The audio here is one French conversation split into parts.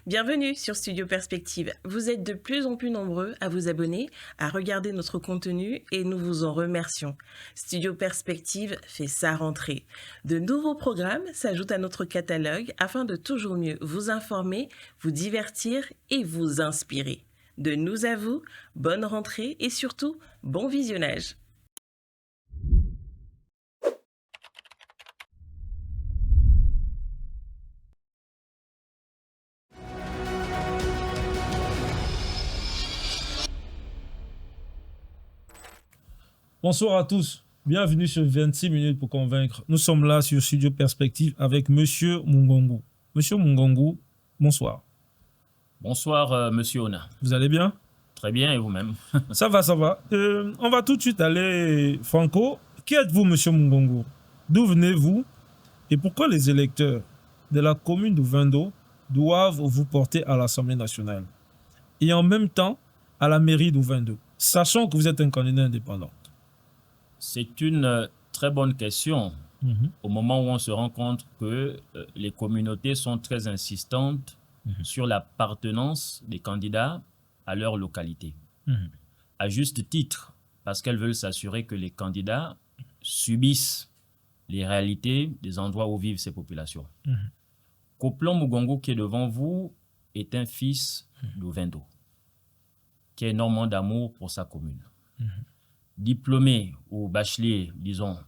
Bienvenue sur Studio Perspective. Vous êtes de plus en plus nombreux à vous abonner, à regarder notre contenu et nous vous en remercions. Studio Perspective fait sa rentrée. De nouveaux programmes s'ajoutent à notre catalogue afin de toujours mieux vous informer, vous divertir et vous inspirer. De nous à vous, bonne rentrée et surtout, bon visionnage. Bonsoir à tous, bienvenue sur 26 minutes pour convaincre. Nous sommes là sur Studio Perspective avec Monsieur Mungongu. Monsieur Mungongu, bonsoir. Bonsoir, Monsieur Ona. Vous allez bien? Très bien, et vous-même? Ça va, ça va. On va tout de suite aller franco. Qui êtes-vous, Monsieur Mungongu? D'où venez-vous? Et pourquoi les électeurs de la commune de Vendo doivent vous porter à l'Assemblée nationale et en même temps à la mairie de Vendo, sachant que vous êtes un candidat indépendant? C'est une très bonne question au moment où on se rend compte que les communautés sont très insistantes sur l'appartenance des candidats à leur localité. À juste titre, parce qu'elles veulent s'assurer que les candidats subissent les réalités des endroits où vivent ces populations. Coplon Mugongo, qui est devant vous, est un fils de Vendo, qui a énormément d'amour pour sa commune. Diplômé ou bachelier, disons,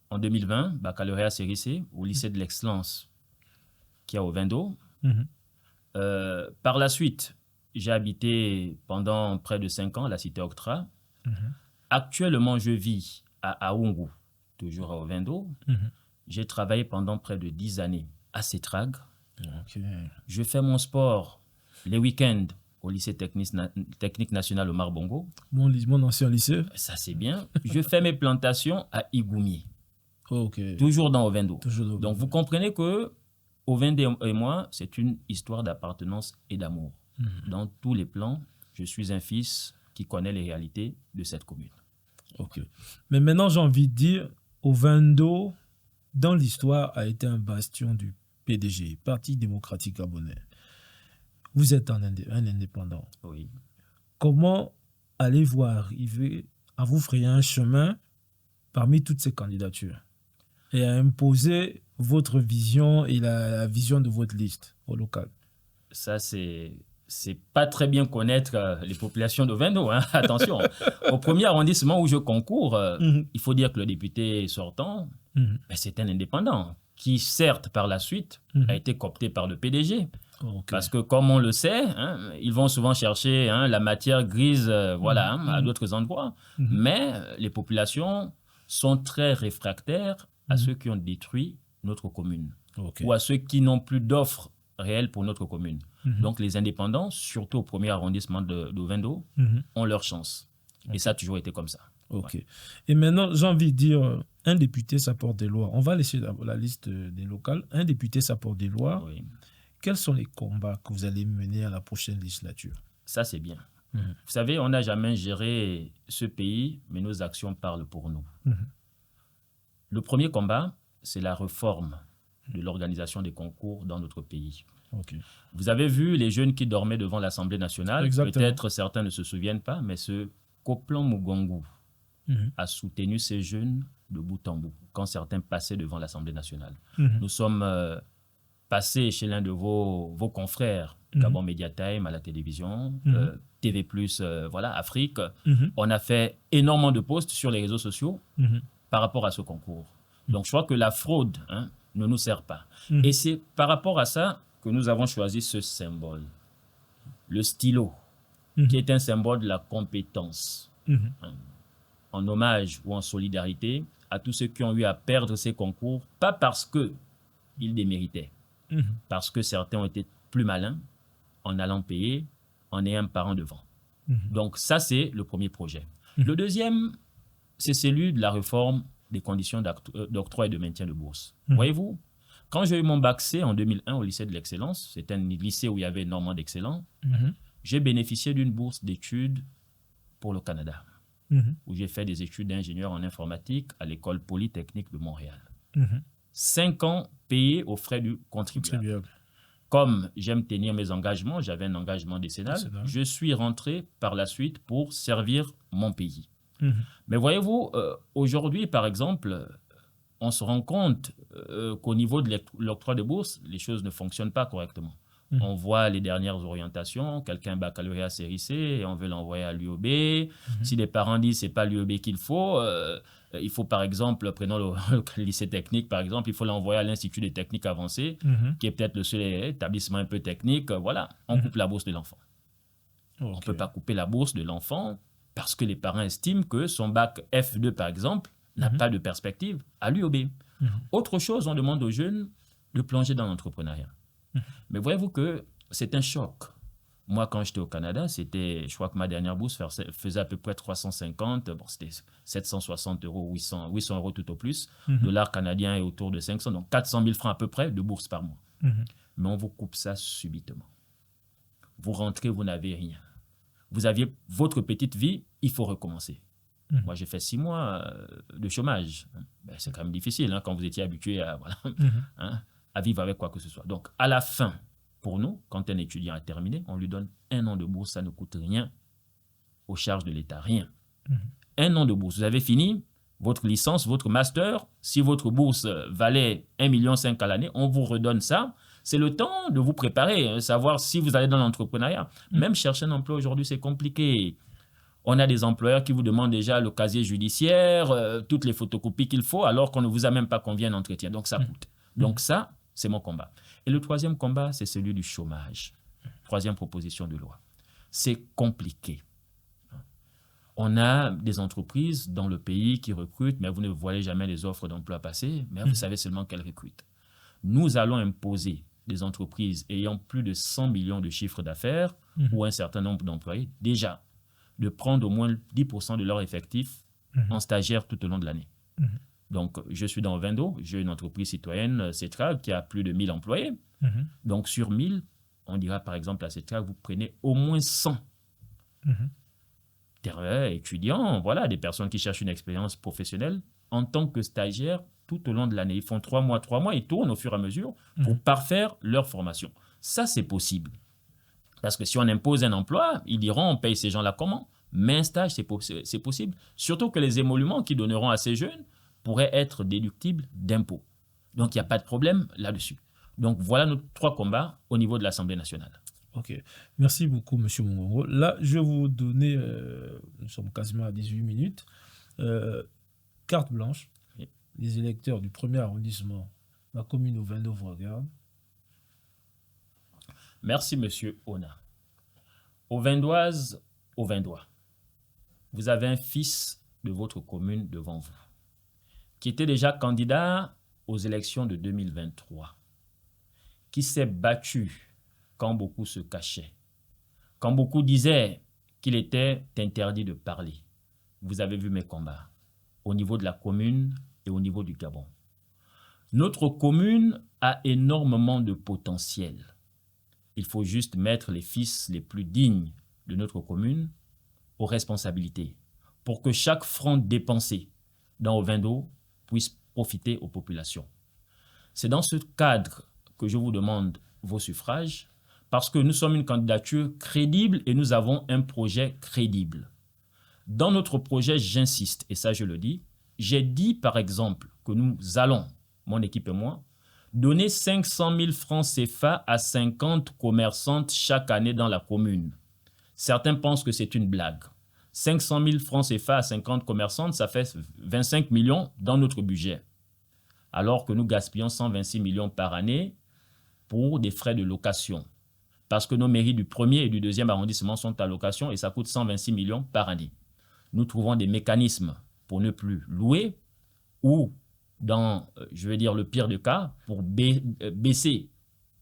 en 2020, baccalauréat série C, au lycée de l'excellence qui est au Vendo. Par la suite, j'ai habité pendant près de 5 ans à la cité Octra. Actuellement, je vis à Aoungou, toujours au Vendo. J'ai travaillé pendant près de 10 années à Cetrag. Je fais mon sport les week-ends au lycée technique national Omar Bongo. Mon ancien lycée. Ça, c'est bien. Je fais mes plantations à Igoumi. Toujours dans Ovendo. Donc, vous comprenez que Ovendo et moi, c'est une histoire d'appartenance et d'amour. Dans tous les plans, je suis un fils qui connaît les réalités de cette commune. Mais maintenant, j'ai envie de dire, Ovendo, dans l'histoire, a été un bastion du PDG, Parti démocratique gabonais. Vous êtes un indépendant. Oui. Comment allez-vous arriver à vous frayer un chemin parmi toutes ces candidatures et à imposer votre vision et la vision de votre liste au local? Ça, c'est pas très bien connaître les populations de Vendo. Hein. Attention, au premier arrondissement où je concours, il faut dire que le député sortant, c'est un indépendant qui, certes, par la suite, a été coopté par le PDG. Parce que, comme on le sait, ils vont souvent chercher la matière grise à d'autres endroits. Mais les populations sont très réfractaires à ceux qui ont détruit notre commune ou à ceux qui n'ont plus d'offres réelles pour notre commune. Donc, les indépendants, surtout au premier arrondissement de Vendo, ont leur chance. Et ça a toujours été comme ça. Et maintenant, j'ai envie de dire, un député, ça porte des lois. On va laisser la liste des locales. Un député, ça porte des lois. Quels sont les combats que vous allez mener à la prochaine législature? Ça, c'est bien. Vous savez, on n'a jamais géré ce pays, mais nos actions parlent pour nous. Le premier combat, c'est la réforme de l'organisation des concours dans notre pays. Vous avez vu les jeunes qui dormaient devant l'Assemblée nationale. Peut-être certains ne se souviennent pas, mais ce Coplon Mugongu a soutenu ces jeunes de bout en bout quand certains passaient devant l'Assemblée nationale. Nous sommes passés chez l'un de vos confrères, Gabon Media Time à la télévision, TV+, Afrique. On a fait énormément de posts sur les réseaux sociaux par rapport à ce concours. Donc, je crois que la fraude ne nous sert pas. Et c'est par rapport à ça que nous avons choisi ce symbole, le stylo, qui est un symbole de la compétence, en hommage ou en solidarité à tous ceux qui ont eu à perdre ces concours, pas parce qu'ils déméritaient, parce que certains ont été plus malins en allant payer, en ayant un parent devant. Donc ça, c'est le premier projet. Le deuxième, c'est celui de la réforme des conditions d'octroi et de maintien de bourse. Voyez-vous, quand j'ai eu mon bac C en 2001 au lycée de l'excellence, c'était un lycée où il y avait énormément d'excellents, j'ai bénéficié d'une bourse d'études pour le Canada, où j'ai fait des études d'ingénieur en informatique à l'école polytechnique de Montréal. 5 ans payés aux frais du contribuable. comme j'aime tenir mes engagements, j'avais un engagement décennal, je suis rentré par la suite pour servir mon pays. Mais voyez-vous, aujourd'hui, par exemple, on se rend compte qu'au niveau de l'octroi de bourse, les choses ne fonctionnent pas correctement. On voit les dernières orientations, quelqu'un baccalauréat série C et on veut l'envoyer à l'UOB. Si les parents disent que ce n'est pas l'UOB qu'il faut par exemple, prenons le lycée technique par exemple, il faut l'envoyer à l'Institut des techniques avancées, qui est peut-être le seul établissement un peu technique. Voilà, on coupe la bourse de l'enfant. On ne peut pas couper la bourse de l'enfant parce que les parents estiment que son bac F2 par exemple n'a pas de perspective à l'UOB. Autre chose, on demande aux jeunes de plonger dans l'entrepreneuriat. Mais voyez-vous que c'est un choc. Moi, quand j'étais au Canada, je crois que ma dernière bourse faisait à peu près 350, bon, c'était 760 euros, 800 euros tout au plus. Dollar canadien est autour de 500, donc 400 000 francs à peu près de bourse par mois. Mais on vous coupe ça subitement. Vous rentrez, vous n'avez rien. Vous aviez votre petite vie, il faut recommencer. Moi, j'ai fait 6 mois de chômage. Ben, c'est quand même difficile quand vous étiez habitué à... Voilà, à vivre avec quoi que ce soit. Donc, à la fin, pour nous, quand un étudiant a terminé, on lui donne 1 an de bourse, ça ne coûte rien aux charges de l'État, rien. 1 an de bourse, vous avez fini votre licence, votre master, si votre bourse valait 1,5 million à l'année, on vous redonne ça. C'est le temps de vous préparer, savoir si vous allez dans l'entrepreneuriat. Même chercher un emploi aujourd'hui, c'est compliqué. On a des employeurs qui vous demandent déjà le casier judiciaire, toutes les photocopies qu'il faut, alors qu'on ne vous a même pas convié un entretien. Donc, ça coûte. Donc, ça, c'est mon combat. Et le troisième combat, c'est celui du chômage. Troisième proposition de loi. C'est compliqué. On a des entreprises dans le pays qui recrutent, mais vous ne voyez jamais les offres d'emploi passer, mais vous savez seulement qu'elles recrutent. Nous allons imposer des entreprises ayant plus de 100 millions de chiffres d'affaires ou un certain nombre d'employés, déjà, de prendre au moins 10% de leur effectif en stagiaire tout au long de l'année. Donc, je suis dans Vendo, j'ai une entreprise citoyenne, Cetrag, qui a plus de 1000 employés. Donc, sur 1000, on dira par exemple à Cetrag, vous prenez au moins 100 étudiants, voilà, des personnes qui cherchent une expérience professionnelle en tant que stagiaires tout au long de l'année. Ils font 3 mois, ils tournent au fur et à mesure pour parfaire leur formation. Ça, c'est possible. Parce que si on impose un emploi, ils diront on paye ces gens-là comment? Mais un stage, c'est possible. Surtout que les émoluments qu'ils donneront à ces jeunes pourraient être déductibles d'impôts. Donc, il n'y a pas de problème là-dessus. Donc, voilà nos 3 combats au niveau de l'Assemblée nationale. Ok. Merci beaucoup, M. Mungongo. Là, je vais vous donner, nous sommes quasiment à 18 minutes, carte blanche. Oui. Les électeurs du 1er arrondissement, la commune de Vendo vous regardent. Merci, M. Ona. Aux Vendoises, aux Vendois, vous avez un fils de votre commune devant vous, qui était déjà candidat aux élections de 2023, qui s'est battu quand beaucoup se cachaient, quand beaucoup disaient qu'il était interdit de parler. Vous avez vu mes combats au niveau de la commune et au niveau du Gabon. Notre commune a énormément de potentiel. Il faut juste mettre les fils les plus dignes de notre commune aux responsabilités pour que chaque franc dépensé dans Ovendo puisse profiter aux populations. C'est dans ce cadre que je vous demande vos suffrages parce que nous sommes une candidature crédible et nous avons un projet crédible. Dans notre projet, j'insiste, et ça je le dis, j'ai dit par exemple que nous allons, mon équipe et moi, donner 500 000 francs CFA à 50 commerçantes chaque année dans la commune. Certains pensent que c'est une blague. 500 000 francs CFA à 50 commerçantes, ça fait 25 millions dans notre budget. Alors que nous gaspillons 126 millions par année pour des frais de location. Parce que nos mairies du 1er et du 2e arrondissement sont à location et ça coûte 126 millions par année. Nous trouvons des mécanismes pour ne plus louer ou dans, je vais dire, le pire des cas, pour baisser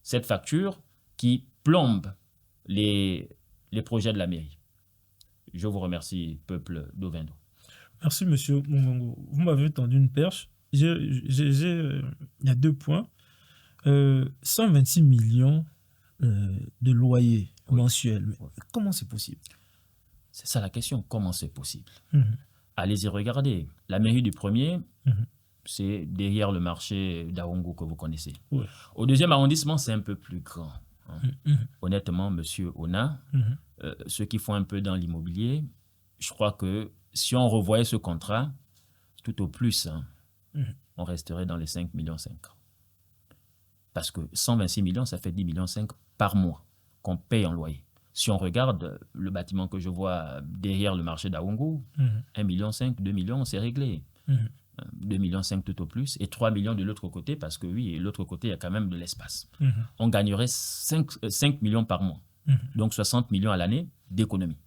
cette facture qui plombe les projets de la mairie. Je vous remercie, peuple d'Ovendo. Merci, M. Mungongo. Vous m'avez tendu une perche. Il y a 2 points. 126 millions de loyers mensuels. Mais comment c'est possible? C'est ça la question. Comment c'est possible? Allez-y regarder. La mairie du 1er, c'est derrière le marché d'Aongo que vous connaissez. Au 2e arrondissement, c'est un peu plus grand. Hein. Honnêtement, monsieur Ona, ceux qui font un peu dans l'immobilier, je crois que si on revoyait ce contrat, tout au plus, on resterait dans les 5,5 millions. Parce que 126 millions, ça fait 10,5 millions par mois qu'on paye en loyer. Si on regarde le bâtiment que je vois derrière le marché d'Aoungu, 1,5 million, 2 millions, c'est réglé. 2,5 millions tout au plus, et 3 millions de l'autre côté, parce que oui, de l'autre côté, il y a quand même de l'espace. On gagnerait 5 millions par mois. Donc 60 millions à l'année d'économie.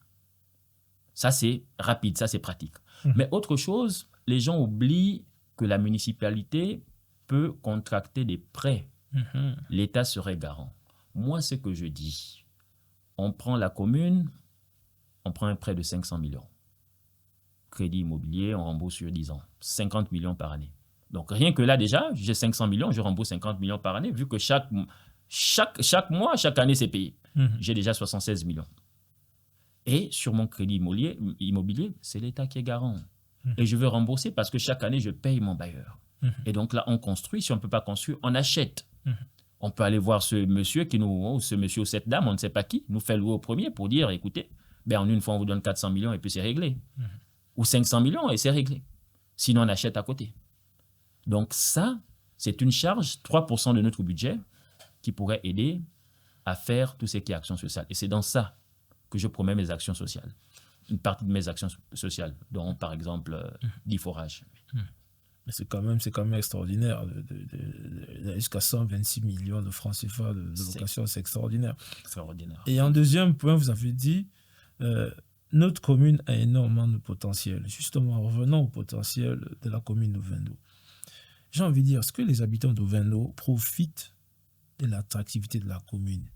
Ça, c'est rapide, ça, c'est pratique. Mais autre chose, les gens oublient que la municipalité peut contracter des prêts. L'État serait garant. Moi, ce que je dis, on prend la commune, on prend un prêt de 500 millions. Crédit immobilier, on rembourse sur 10 ans. 50 millions par année. Donc, rien que là, déjà, j'ai 500 millions, je rembourse 50 millions par année, vu que chaque mois, chaque année, c'est payé. J'ai déjà 76 millions. Et sur mon crédit immobilier, c'est l'État qui est garant. Et je veux rembourser parce que chaque année, je paye mon bailleur. Et donc là, on construit. Si on ne peut pas construire, on achète. On peut aller voir ce monsieur ou cette dame, on ne sait pas qui, nous fait louer au premier pour dire, écoutez, ben, en une fois, on vous donne 400 millions et puis c'est réglé. Ou 500 millions et c'est réglé. Sinon, on achète à côté. Donc ça, c'est une charge, 3% de notre budget, qui pourrait aider à faire tout ce qui est action sociale. Et c'est dans ça que je promets mes actions sociales. Une partie de mes actions sociales, dont par exemple l'IFORAGE. Mais c'est quand même extraordinaire. Jusqu'à 126 millions de francs CFA de location, c'est extraordinaire. Extraordinaire. Et en deuxième point, vous avez dit, notre commune a énormément de potentiel. Justement, revenons au potentiel de la commune d'Ovendo. J'ai envie de dire, est-ce que les habitants d'Ovendo profitent de l'attractivité de la commune,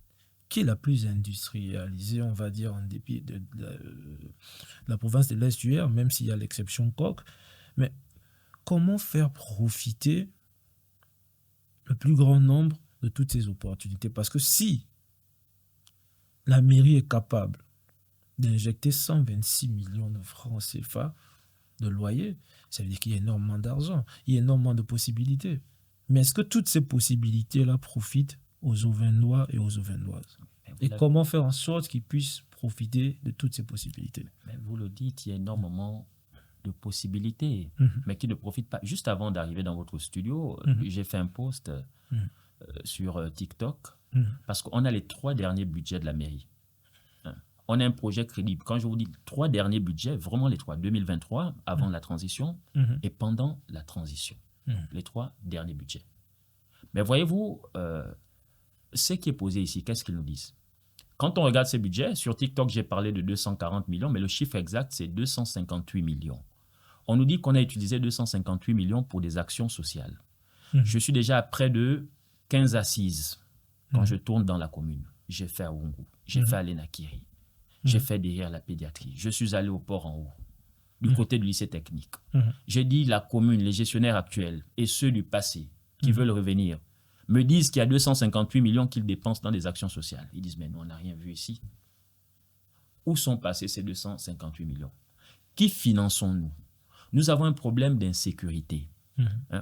qui est la plus industrialisée, on va dire, en dépit de la province de l'Est-UR, même s'il y a l'exception Coq. Mais comment faire profiter le plus grand nombre de toutes ces opportunités? Parce que si la mairie est capable d'injecter 126 millions de francs CFA de loyer, ça veut dire qu'il y a énormément d'argent, il y a énormément de possibilités. Mais est-ce que toutes ces possibilités-là profitent aux Ovendois et aux Ovendoises? Et comment faire en sorte qu'ils puissent profiter de toutes ces possibilités? Mais vous le dites, il y a énormément de possibilités, mais qui ne profitent pas. Juste avant d'arriver dans votre studio, j'ai fait un post sur TikTok, parce qu'on a les 3 derniers budgets de la mairie. On a un projet crédible. Quand je vous dis 3 derniers budgets, vraiment les 3, 2023, avant la transition, et pendant la transition. Les 3 derniers budgets. Mais voyez-vous, ce qui est posé ici, qu'est-ce qu'ils nous disent? Quand on regarde ces budgets, sur TikTok, j'ai parlé de 240 millions, mais le chiffre exact, c'est 258 millions. On nous dit qu'on a utilisé 258 millions pour des actions sociales. Je suis déjà à près de 15 assises quand je tourne dans la commune. J'ai fait à Aoungu, j'ai fait à Lenakiri, j'ai fait derrière la pédiatrie, je suis allé au port en haut, du côté du lycée technique. J'ai dit la commune, les gestionnaires actuels et ceux du passé qui veulent revenir me disent qu'il y a 258 millions qu'ils dépensent dans des actions sociales. Ils disent, mais nous, on n'a rien vu ici. Où sont passés ces 258 millions? Qui finançons-nous? Nous avons un problème d'insécurité.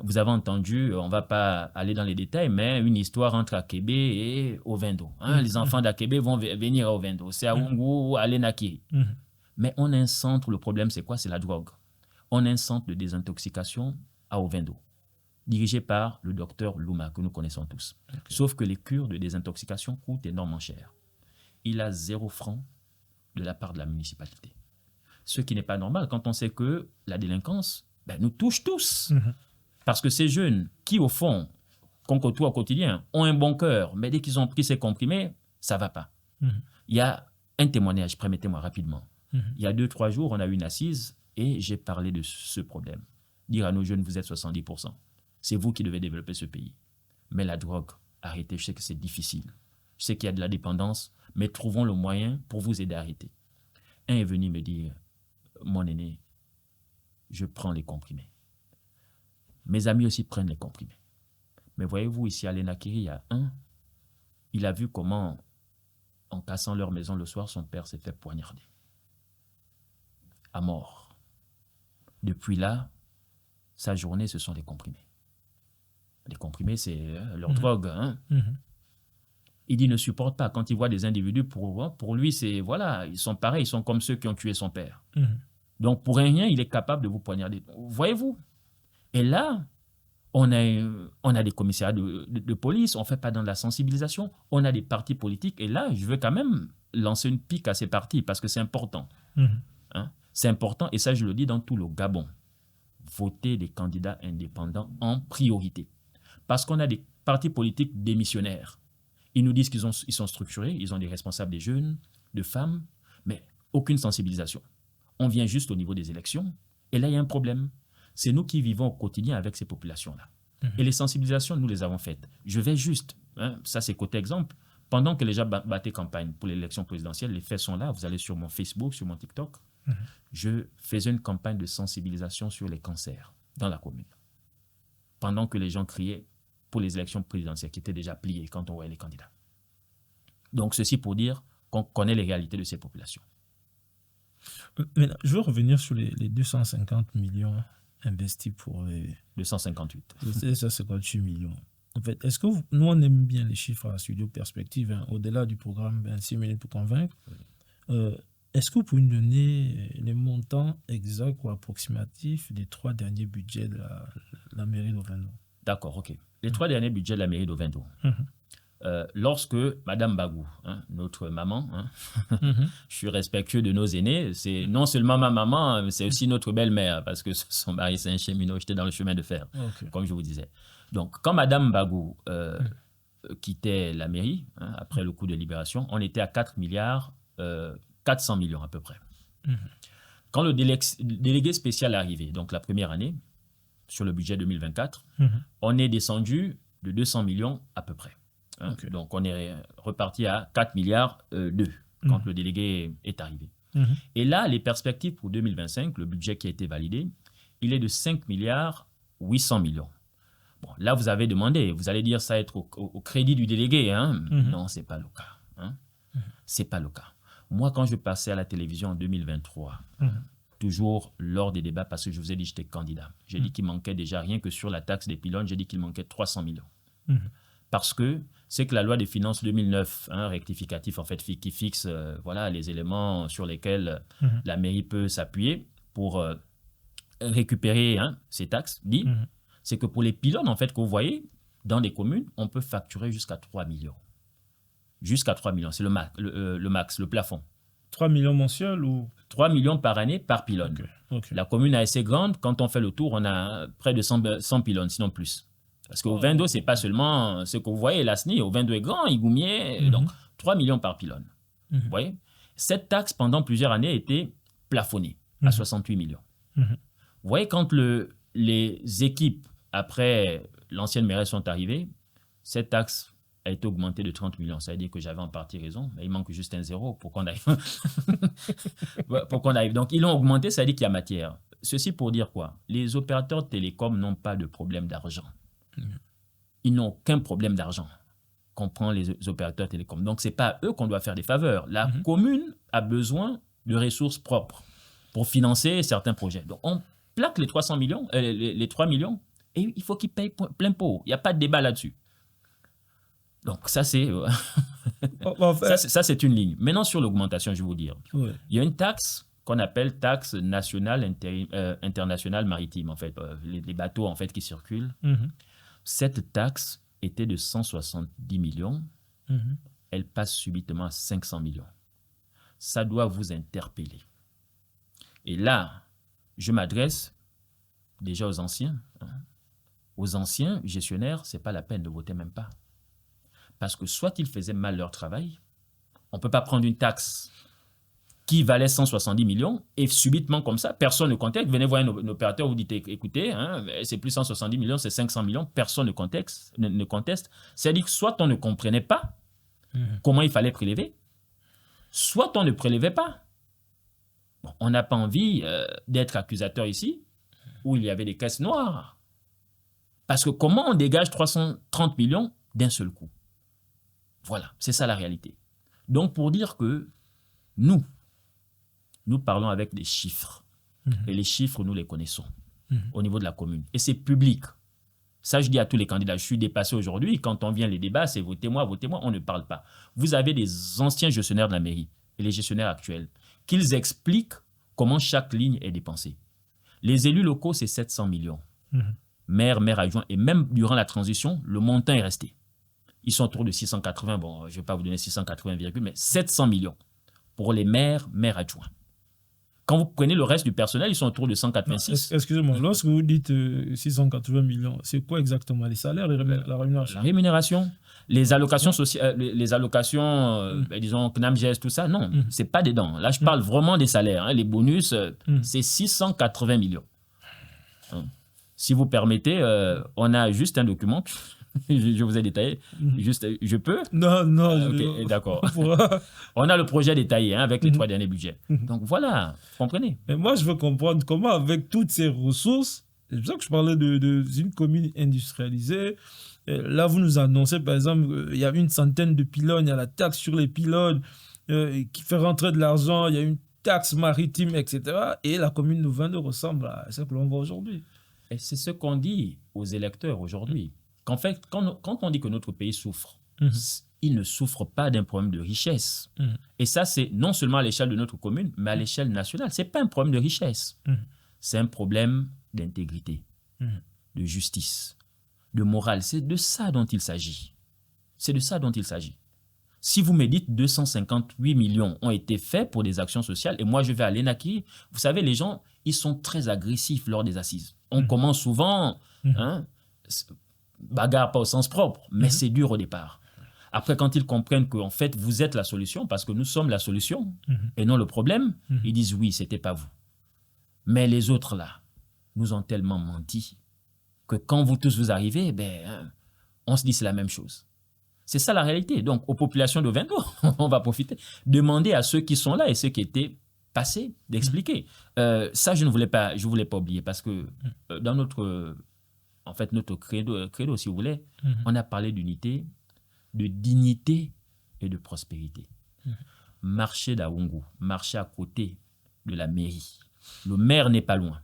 Vous avez entendu, on ne va pas aller dans les détails, mais une histoire entre Akebe et Ovendo. Les enfants d'Akebe vont venir à Ovendo. C'est à Aoungu ou à Lenakiri. Mais on a un centre, le problème c'est quoi? C'est la drogue. On a un centre de désintoxication à Ovendo, dirigé par le docteur Luma, que nous connaissons tous. Sauf que les cures de désintoxication coûtent énormément cher. Il a 0 francs de la part de la municipalité. Ce qui n'est pas normal quand on sait que la délinquance nous touche tous. Parce que ces jeunes qui, au fond, qu'on côtoie au quotidien, ont un bon cœur, mais dès qu'ils ont pris ces comprimés, ça ne va pas. Il y a un témoignage, permettez-moi rapidement. Il y a 2-3 jours, on a eu une assise et j'ai parlé de ce problème. Dire à nos jeunes, vous êtes 70%. C'est vous qui devez développer ce pays. Mais la drogue, arrêtez, je sais que c'est difficile. Je sais qu'il y a de la dépendance, mais trouvons le moyen pour vous aider à arrêter. Un est venu me dire, mon aîné, je prends les comprimés. Mes amis aussi prennent les comprimés. Mais voyez-vous, ici à Lenakiri, il y a un, il a vu comment, en cassant leur maison le soir, son père s'est fait poignarder. À mort. Depuis là, sa journée, ce sont les comprimés. Les comprimés, c'est leur drogue. il dit, ne supporte pas. Quand il voit des individus, pour lui, c'est, voilà, ils sont pareils, ils sont comme ceux qui ont tué son père. Donc, pour rien, il est capable de vous poignarder. Voyez-vous? Et là, on a des commissariats de police, on ne fait pas dans la sensibilisation, on a des partis politiques. Et là, je veux quand même lancer une pique à ces partis parce que c'est important. Hein? C'est important, et ça, je le dis dans tout le Gabon. Votez des candidats indépendants en priorité. Parce qu'on a des partis politiques démissionnaires. Ils nous disent qu'ils sont structurés, ils ont des responsables des jeunes, de femmes, mais aucune sensibilisation. On vient juste au niveau des élections, et là, il y a un problème. C'est nous qui vivons au quotidien avec ces populations-là. Et les sensibilisations, nous les avons faites. Je vais juste, ça c'est côté exemple, pendant que les gens battaient campagne pour l'élection présidentielle, les faits sont là, vous allez sur mon Facebook, sur mon TikTok, je faisais une campagne de sensibilisation sur les cancers dans la commune. Pendant que les gens criaient pour les élections présidentielles qui étaient déjà pliées quand on voyait les candidats. Donc ceci pour dire qu'on connaît les réalités de ces populations. Maintenant, je veux revenir sur les 250 millions investis pour les... 258. 258 millions. En fait, est-ce que nous, on aime bien les chiffres à Studio Perspective, au-delà du programme 26 minutes pour convaincre. Est-ce que vous pouvez nous donner les montants exacts ou approximatifs des 3 derniers budgets de la mairie d'Ovendo? D'accord, ok. Les 3 derniers budgets de la mairie d'Ovendo. Lorsque Madame Bagou, notre maman, je suis respectueux de nos aînés, c'est non seulement ma maman, c'est aussi notre belle-mère, parce que son mari c'est un cheminot, j'étais dans le chemin de fer, comme je vous disais. Donc, quand Madame Bagou quittait la mairie, après le coup de libération, on était à 4 milliards 400 millions à peu près. Quand le délégué spécial est arrivé, donc la première année, sur le budget 2024, on est descendu de 200 millions à peu près. Donc, on est reparti à 4 milliards 2 quand le délégué est arrivé. Et là, les perspectives pour 2025, le budget qui a été validé, il est de 5 milliards 800 millions. Bon, là, vous avez demandé, vous allez dire ça être au crédit du délégué. Non, ce n'est pas le cas. Ce n'est pas le cas. Moi, quand je passais à la télévision en 2023, toujours lors des débats, parce que je vous ai dit que j'étais candidat, j'ai dit qu'il manquait déjà rien que sur la taxe des pylônes, j'ai dit qu'il manquait 300 millions. Parce que c'est que la loi des finances 2009, rectificatif en fait, qui fixe voilà, les éléments sur lesquels la mairie peut s'appuyer pour récupérer ces taxes, dit, c'est que pour les pylônes en fait, que vous voyez, dans des communes, on peut facturer jusqu'à 3 millions. Jusqu'à 3 millions, c'est le max, le plafond. 3 millions mensuels ou 3 millions par année par pylône. La commune est assez grande, quand on fait le tour, on a près de 100 pylônes, sinon plus. Parce qu'au Ovendo, ce n'est pas seulement ce que vous voyez, la SNI, Ovendo est grand, Igoumier, donc 3 millions par pylône. Vous voyez? Cette taxe, pendant plusieurs années, était plafonnée à 68 millions. Vous voyez, quand les équipes, après l'ancienne mairesse sont arrivées, cette taxe a été augmentée de 30 millions. Ça veut dire que j'avais en partie raison, mais il manque juste un zéro pour qu'on arrive. Pour qu'on arrive. Donc, ils l'ont augmenté, ça veut dire qu'il y a matière. Ceci pour dire quoi? Les opérateurs télécoms n'ont pas de problème d'argent. Ils n'ont aucun problème d'argent qu'on prend les opérateurs télécoms. Donc, ce n'est pas à eux qu'on doit faire des faveurs. La commune a besoin de ressources propres pour financer certains projets. Donc, on plaque les 300 millions, les 3 millions, et il faut qu'ils payent plein pot. Il n'y a pas de débat là-dessus. Donc, ça, c'est ça, c'est une ligne. Maintenant, sur l'augmentation, je vais vous dire. Il y a une taxe qu'on appelle taxe nationale internationale maritime, en fait, les bateaux en fait, qui circulent. Cette taxe était de 170 millions. Elle passe subitement à 500 millions. Ça doit vous interpeller. Et là, je m'adresse déjà aux anciens. Aux anciens gestionnaires, ce n'est pas la peine de voter même pas. Parce que soit ils faisaient mal leur travail, on ne peut pas prendre une taxe qui valait 170 millions et subitement comme ça, personne ne conteste. Venez voir un opérateur, vous dites, écoutez, c'est plus 170 millions, c'est 500 millions, personne ne conteste. C'est-à-dire que soit on ne comprenait pas comment il fallait prélever, soit on ne prélevait pas. Bon, on n'a pas envie d'être accusateur ici, où il y avait des caisses noires. Parce que comment on dégage 330 millions d'un seul coup? Voilà, c'est ça la réalité. Donc, pour dire que nous parlons avec des chiffres. Et les chiffres, nous les connaissons au niveau de la commune. Et c'est public. Ça, je dis à tous les candidats, je suis dépassé aujourd'hui. Quand on vient les débats, c'est votez-moi, on ne parle pas. Vous avez des anciens gestionnaires de la mairie et les gestionnaires actuels, qu'ils expliquent comment chaque ligne est dépensée. Les élus locaux, c'est 700 millions. Maire adjoint, et même durant la transition, le montant est resté. Ils sont autour de 680, bon, je ne vais pas vous donner 680, mais 700 millions pour les maires adjoints. Quand vous prenez le reste du personnel, ils sont autour de 186. Excusez-moi, lorsque vous dites 680 millions, c'est quoi exactement? Les salaires, la rémunération? La rémunération, les allocations sociales, les allocations, disons, CNAMGES, tout ça, non, c'est pas dedans. Là, je parle vraiment des salaires. Hein, les bonus, c'est 680 millions. Si vous permettez, on a juste un document. Je vous ai détaillé. Juste, je peux? Non. Ok, d'accord. On a le projet détaillé avec les 3 derniers budgets. Donc voilà, vous comprenez? Mais moi, je veux comprendre comment, avec toutes ces ressources, c'est pour ça que je parlais d'une commune industrialisée. Là, vous nous annoncez, par exemple, il y a une centaine de pylônes, il y a la taxe sur les pylônes qui fait rentrer de l'argent, il y a une taxe maritime, etc. Et la commune de Vendo ressemble à ce que l'on voit aujourd'hui. Et c'est ce qu'on dit aux électeurs aujourd'hui. Qu'en fait, quand on dit que notre pays souffre, il ne souffre pas d'un problème de richesse. Et ça, c'est non seulement à l'échelle de notre commune, mais à l'échelle nationale. Ce n'est pas un problème de richesse. C'est un problème d'intégrité, de justice, de morale. C'est de ça dont il s'agit. C'est de ça dont il s'agit. Si vous me dites 258 millions ont été faits pour des actions sociales, et moi je vais à l'ENAKI, vous savez, les gens, ils sont très agressifs lors des assises. On commence souvent, bagarre pas au sens propre, mais c'est dur au départ. Après, quand ils comprennent qu'en fait, vous êtes la solution, parce que nous sommes la solution, et non le problème, ils disent oui, c'était pas vous. Mais les autres là, nous ont tellement menti, que quand vous tous vous arrivez, on se dit c'est la même chose. C'est ça la réalité. Donc, aux populations de Vendo, on va profiter. Demander à ceux qui sont là et ceux qui étaient passés d'expliquer. Ça, je voulais pas oublier parce que dans notre credo, si vous voulez, on a parlé d'unité, de dignité et de prospérité. Marché d'Aoungu, marché à côté de la mairie. Le maire n'est pas loin.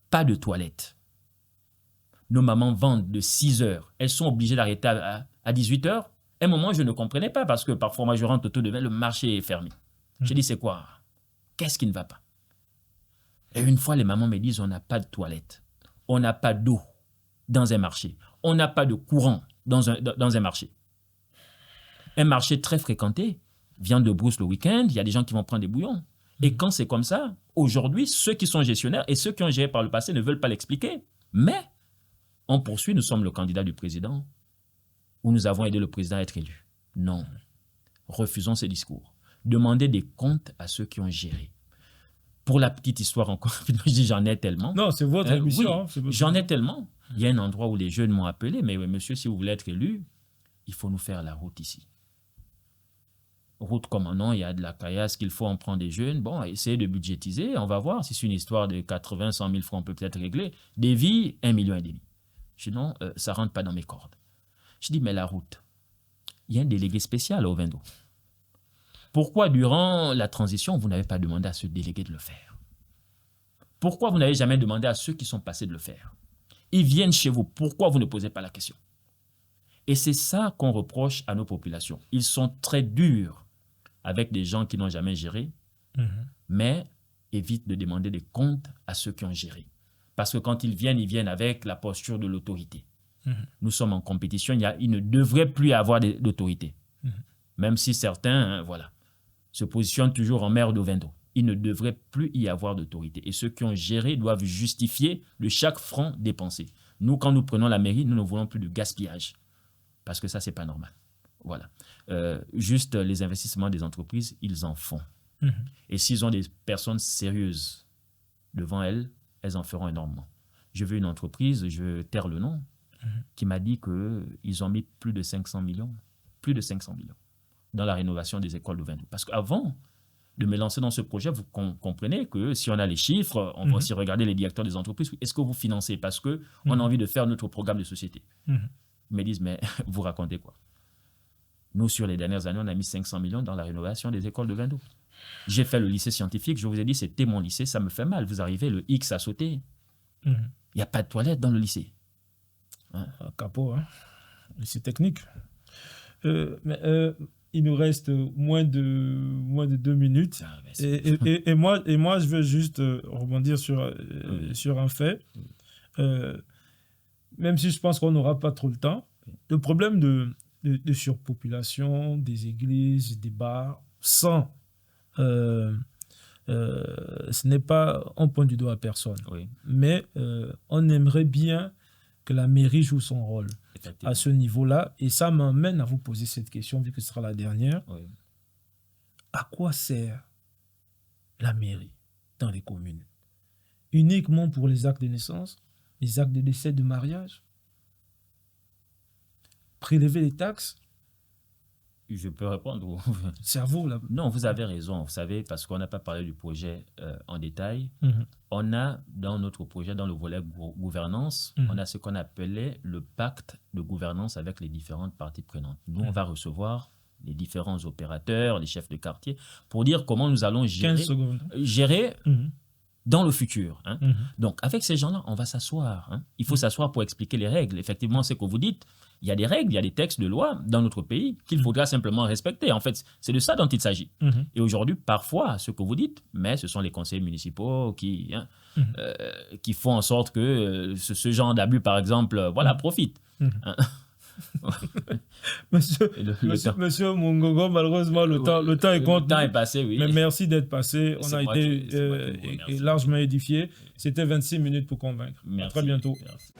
Pas de toilettes. Nos mamans vendent de 6 heures. Elles sont obligées d'arrêter à 18 heures. À un moment, je ne comprenais pas parce que parfois, moi, je rentre autour de le marché est fermé. J'ai dit, c'est quoi? Qu'est-ce qui ne va pas? Et une fois, les mamans me disent, on n'a pas de toilettes. On n'a pas d'eau dans un marché. On n'a pas de courant dans un marché. Un marché très fréquenté, viande de brousse le week-end, il y a des gens qui vont prendre des bouillons. Et quand c'est comme ça, aujourd'hui, ceux qui sont gestionnaires et ceux qui ont géré par le passé ne veulent pas l'expliquer. Mais on poursuit, nous sommes le candidat du président, où nous avons aidé le président à être élu. Non. Refusons ces discours. Demandez des comptes à ceux qui ont géré. Pour la petite histoire encore, je dis j'en ai tellement. Non, c'est votre émission. Oui, j'en ai tellement. Il y a un endroit où les jeunes m'ont appelé, mais oui, monsieur, si vous voulez être élu, il faut nous faire la route ici. Route comme un nom, il y a de la caillasse qu'il faut en prendre des jeunes. Bon, essayez de budgétiser, on va voir si c'est une histoire de 80, 100 000 francs, on peut peut-être régler. Des vies, 1,5 million. Je dis non, ça ne rentre pas dans mes cordes. Je dis, mais la route, il y a un délégué spécial au Vendo. Pourquoi, durant la transition, vous n'avez pas demandé à ce délégué de le faire? Pourquoi vous n'avez jamais demandé à ceux qui sont passés de le faire? Ils viennent chez vous. Pourquoi vous ne posez pas la question? Et c'est ça qu'on reproche à nos populations. Ils sont très durs avec des gens qui n'ont jamais géré, mais évitent de demander des comptes à ceux qui ont géré. Parce que quand ils viennent avec la posture de l'autorité. Nous sommes en compétition, il ne devrait plus y avoir d'autorité. Même si certains, se positionnent toujours en maire de Vendo. Il ne devrait plus y avoir d'autorité. Et ceux qui ont géré doivent justifier de chaque franc dépensé. Nous, quand nous prenons la mairie, nous ne voulons plus de gaspillage. Parce que ça, ce n'est pas normal. Voilà. Juste les investissements des entreprises, ils en font. Et s'ils ont des personnes sérieuses devant elles, elles en feront énormément. Je veux une entreprise, je taire le nom, qui m'a dit qu'ils ont mis plus de 500 millions dans la rénovation des écoles de Vendo. Parce qu'avant de me lancer dans ce projet, vous comprenez que si on a les chiffres, on va aussi regarder les directeurs des entreprises. Est-ce que vous financez? Parce qu'on a envie de faire notre programme de société. Ils me disent, mais vous racontez quoi? Nous, sur les dernières années, on a mis 500 millions dans la rénovation des écoles de Vendo. J'ai fait le lycée scientifique, je vous ai dit, c'était mon lycée, ça me fait mal. Vous arrivez, le X a sauté. Il n'y a pas de toilette dans le lycée. Capot, hein. C'est technique. Il nous reste moins de 2 minutes. Et moi, je veux juste rebondir sur un fait. Même si je pense qu'on n'aura pas trop le temps, le problème de surpopulation des églises, des bars, sans... ce n'est pas un point du doigt à personne. Oui. Mais on aimerait bien que la mairie joue son rôle à ce niveau-là. Et ça m'amène à vous poser cette question, vu que ce sera la dernière. Oui. À quoi sert la mairie dans les communes? Uniquement pour les actes de naissance, les actes de décès, de mariage? Prélever les taxes? Je peux répondre. C'est à vous, là. Non, vous avez raison. Vous savez, parce qu'on n'a pas parlé du projet en détail. On a dans notre projet, dans le volet gouvernance, on a ce qu'on appelait le pacte de gouvernance avec les différentes parties prenantes. Nous, on va recevoir les différents opérateurs, les chefs de quartier, pour dire comment nous allons gérer dans le futur. Hein. Donc, avec ces gens-là, on va s'asseoir. Hein. Il faut s'asseoir pour expliquer les règles. Effectivement, c'est ce que vous dites. Il y a des règles, il y a des textes de loi dans notre pays qu'il faudra simplement respecter. En fait, c'est de ça dont il s'agit. Et aujourd'hui, parfois, ce que vous dites, mais ce sont les conseillers municipaux qui font en sorte que ce genre d'abus, par exemple, profite. Hein. Monsieur Mungongo, malheureusement, le temps est compte. Le temps est passé, oui. Mais merci d'être passé. On a été largement édifiés. C'était 26 minutes pour convaincre. Merci. À très bientôt. Merci.